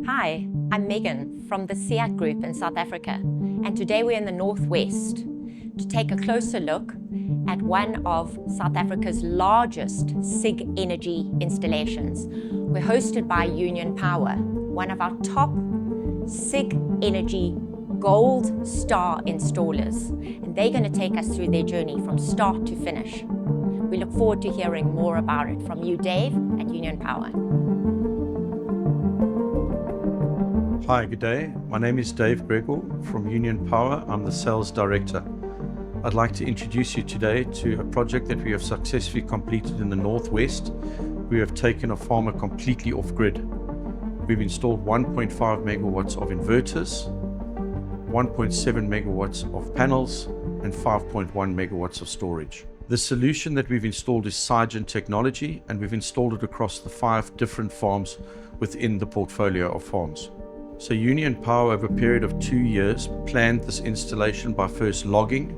Hi, I'm Megan from the Siaac group in South Africa, and today we're in the Northwest to take a closer look at one of South Africa's largest Sigenergy installations. We're hosted by Union Power, one of our top Sigenergy Gold Star installers, and they're going to take us through their journey from start to finish. We look forward to hearing more about it from you, Dave, at Union Power. Hi, good day. My name is Dave Gregor from Union Power. I'm the Sales Director. I'd like to introduce you today to a project that we have successfully completed in the Northwest. We have taken a farmer completely off-grid. We've installed 1.5 megawatts of inverters, 1.7 megawatts of panels, and 5.1 megawatts of storage. The solution that we've installed is Siaac technology, and we've installed it across the 5 different farms within the portfolio of farms. So Union Power, over a period of 2 years, planned this installation by first logging,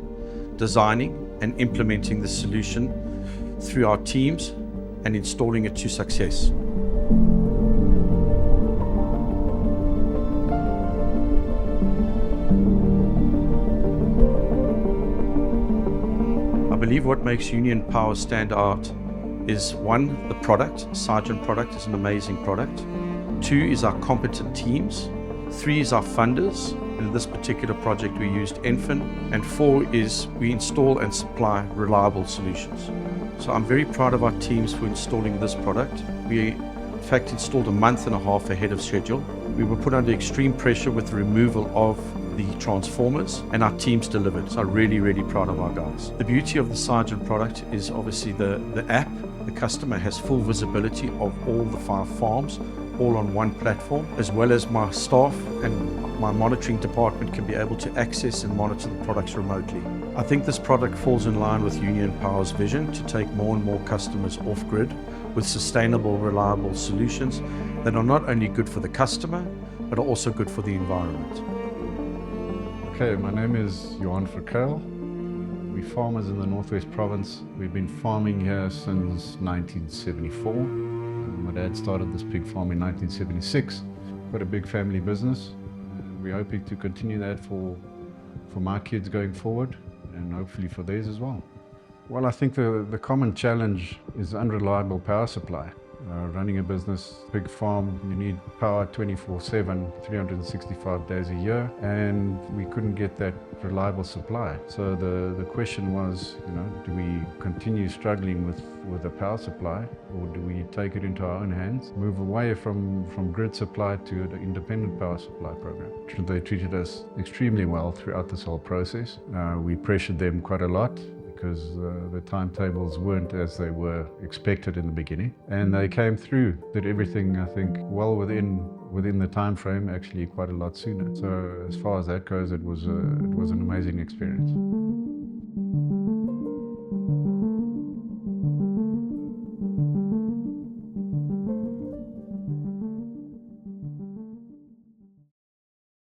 designing and implementing the solution through our teams and installing it to success. I believe what makes Union Power stand out is 1, the product. Siaac product is an amazing product. 2 is our competent teams. 3 is our funders. In this particular project, we used Enfin. And 4 is we install and supply reliable solutions. So I'm very proud of our teams for installing this product. We, in fact, installed a month and a half ahead of schedule. We were put under extreme pressure with the removal of the transformers, and our teams delivered. So I'm really, really proud of our guys. The beauty of the Siaac product is obviously the app. The customer has full visibility of all the 5 farms, all on one platform, as well as my staff and my monitoring department can be able to access and monitor the products remotely. I think this product falls in line with Union Power's vision to take more and more customers off-grid with sustainable, reliable solutions that are not only good for the customer, but are also good for the environment. Okay, my name is Johan Verkuil. We're farmers in the Northwest Province. We've been farming here since 1974. My dad started this pig farm in 1976. Got a big family business. We're hoping to continue that for my kids going forward and hopefully for theirs as well. Well, I think the common challenge is unreliable power supply. Running a business, big farm, you need power 24/7, 365 days a year, and we couldn't get that reliable supply. So the question was, do we continue struggling with the power supply, or do we take it into our own hands, move away from grid supply to the independent power supply program? They treated us extremely well throughout this whole process. We pressured them quite a lot, because the timetables weren't as they were expected in the beginning. And they came through, did everything, I think, well within the time frame, actually quite a lot sooner. So as far as that goes, it was an amazing experience.